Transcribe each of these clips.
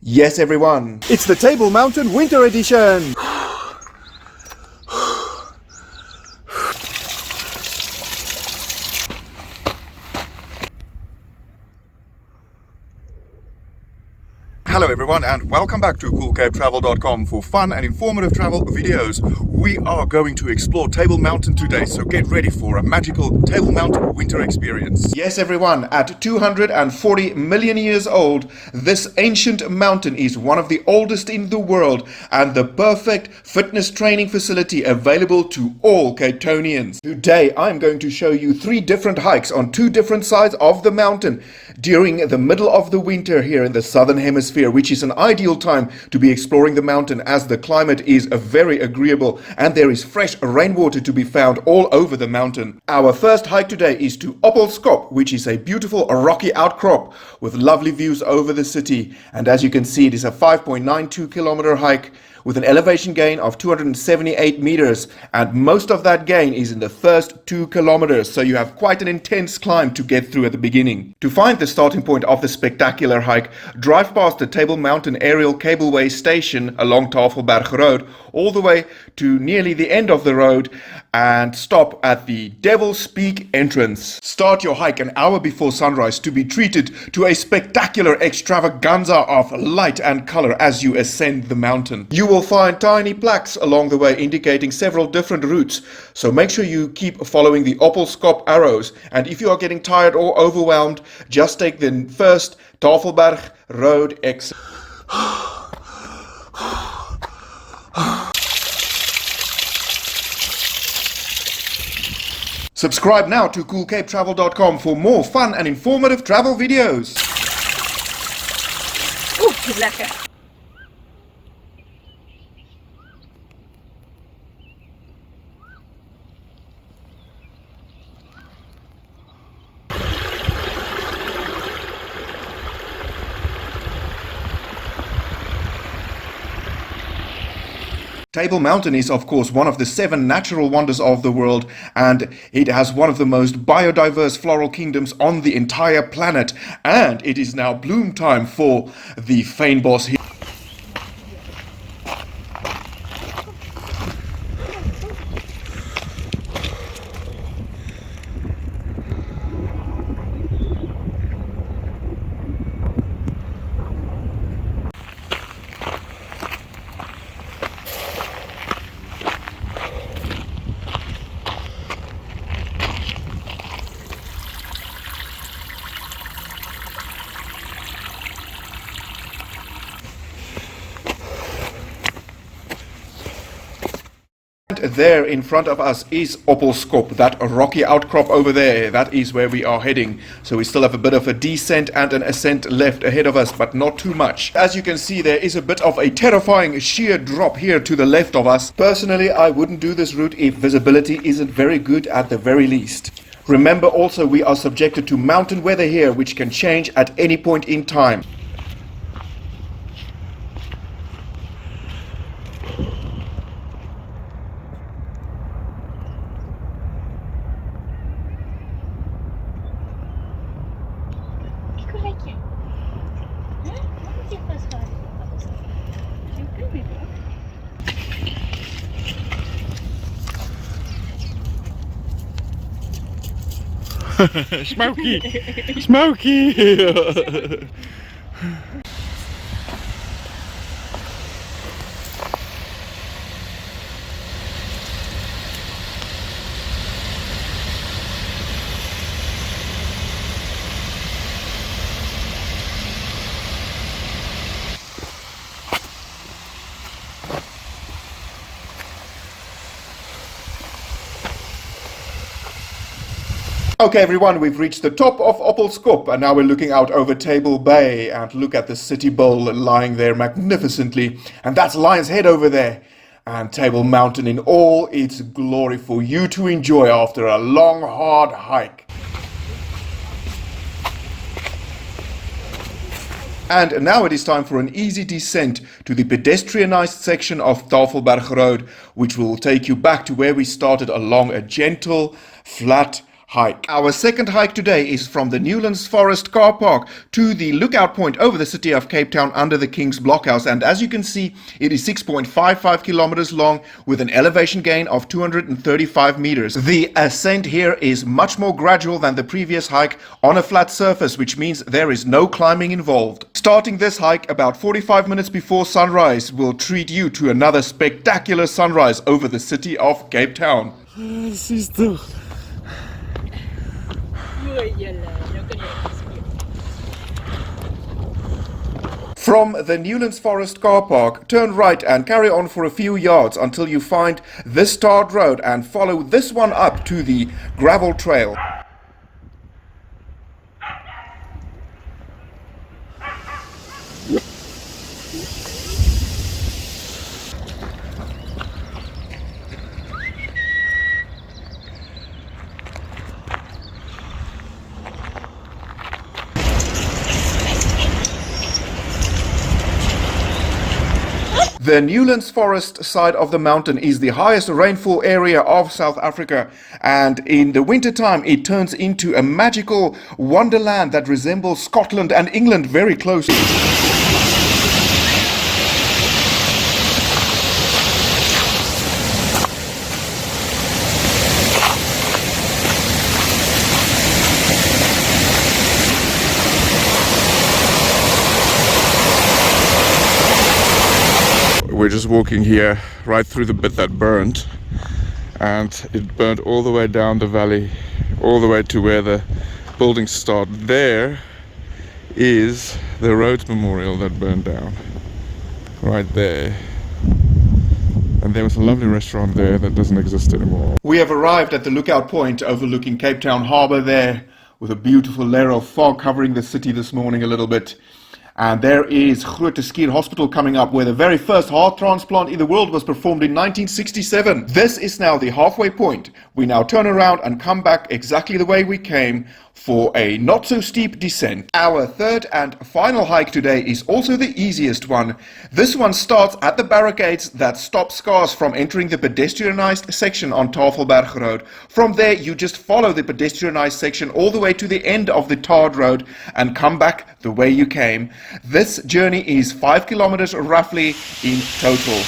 Yes, everyone, it's the Table Mountain Winter Edition! Hello everyone and welcome back to CoolCapeTravel.com for fun and informative travel videos. We are going to explore Table Mountain today, so get ready for a magical Table Mountain winter experience. Yes everyone, at 240 million years old, this ancient mountain is one of the oldest in the world and the perfect fitness training facility available to all Capetonians. Today I'm going to show you 3 different hikes on 2 different sides of the mountain during the middle of the winter here in the southern hemisphere, which is an ideal time to be exploring the mountain as the climate is very agreeable and there is fresh rainwater to be found all over the mountain. Our first hike today is to Oppelskop, which is a beautiful rocky outcrop with lovely views over the city, and as you can see it is a 5.92 kilometer hike with an elevation gain of 278 meters, and most of that gain is in the first 2 kilometers, so you have quite an intense climb to get through at the beginning. To find the starting point of the spectacular hike, drive past the Table Mountain Aerial Cableway Station along Tafelberg Road all the way to nearly the end of the road and stop at the Devil's Peak entrance. Start your hike an hour before sunrise to be treated to a spectacular extravaganza of light and color as you ascend the mountain. You will find tiny plaques along the way indicating several different routes, so make sure you keep following the Oppelskop arrows, and if you are getting tired or overwhelmed, just take the first Tafelberg Road exit. Subscribe now to CoolCapeTravel.com for more fun and informative travel videos. Lekker. Table Mountain is of course one of the 7 natural wonders of the world, and it has one of the most biodiverse floral kingdoms on the entire planet, and it is now bloom time for the fynbos here. There in front of us is Oppelskop, that rocky outcrop over there. That is where we are heading. So we still have a bit of a descent and an ascent left ahead of us, but not too much. As you can see, there is a bit of a terrifying sheer drop here to the left of us. Personally, I wouldn't do this route if visibility isn't very good at the very least. Remember also, we are subjected to mountain weather here, which can change at any point in time. Smoky! Smoky! Okay everyone, we've reached the top of Oppelskop and now we're looking out over Table Bay, and look at the city bowl lying there magnificently, and that's Lion's Head over there, and Table Mountain in all its glory for you to enjoy after a long hard hike. And now it is time for an easy descent to the pedestrianised section of Tafelberg Road, which will take you back to where we started along a gentle, flat hike. Our second hike today is from the Newlands Forest car park to the lookout point over the city of Cape Town under the King's Blockhouse, and as you can see, it is 6.55 kilometers long with an elevation gain of 235 meters. The ascent here is much more gradual than the previous hike on a flat surface, which means there is no climbing involved. Starting this hike about 45 minutes before sunrise will treat you to another spectacular sunrise over the city of Cape Town. From the Newlands Forest car park, turn right and carry on for a few yards until you find this tarred road and follow this one up to the gravel trail. The Newlands Forest side of the mountain is the highest rainfall area of South Africa, and in the wintertime it turns into a magical wonderland that resembles Scotland and England very closely. We're just walking here right through the bit that burned, and it burned all the way down the valley, all the way to where the buildings start. There is the Rhodes Memorial that burned down, right there. And there was a lovely restaurant there that doesn't exist anymore. We have arrived at the lookout point overlooking Cape Town Harbour there, with a beautiful layer of fog covering the city this morning a little bit. And there is Groote Hospital coming up, where the very first heart transplant in the world was performed in 1967. This is now the halfway point. We now turn around and come back exactly the way we came for a not so steep descent. Our third and final hike today is also the easiest one. This one starts at the barricades that stop cars from entering the pedestrianised section on Tafelberg Road. From there you just follow the pedestrianised section all the way to the end of the tarred road and come back the way you came. This journey is 5 kilometers roughly in total.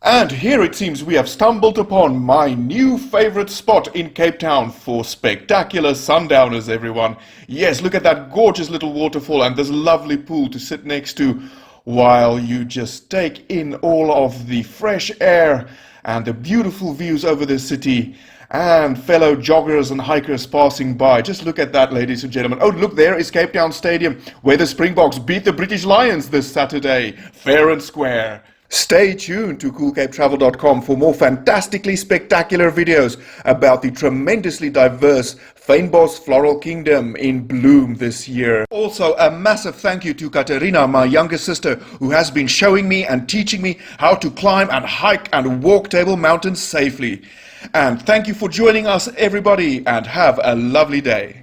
And here it seems we have stumbled upon my new favorite spot in Cape Town for spectacular sundowners, everyone. Yes, look at that gorgeous little waterfall and this lovely pool to sit next to while you just take in all of the fresh air and the beautiful views over the city and fellow joggers and hikers passing by. Just look at that, ladies and gentlemen. Oh, look, there is Cape Town Stadium, where the Springboks beat the British Lions this Saturday, fair and square. Stay tuned to coolcapetravel.com for more fantastically spectacular videos about the tremendously diverse Fynbos Floral Kingdom in bloom this year. Also, a massive thank you to Katerina, my younger sister, who has been showing me and teaching me how to climb and hike and walk Table Mountain safely. And thank you for joining us, everybody, and have a lovely day.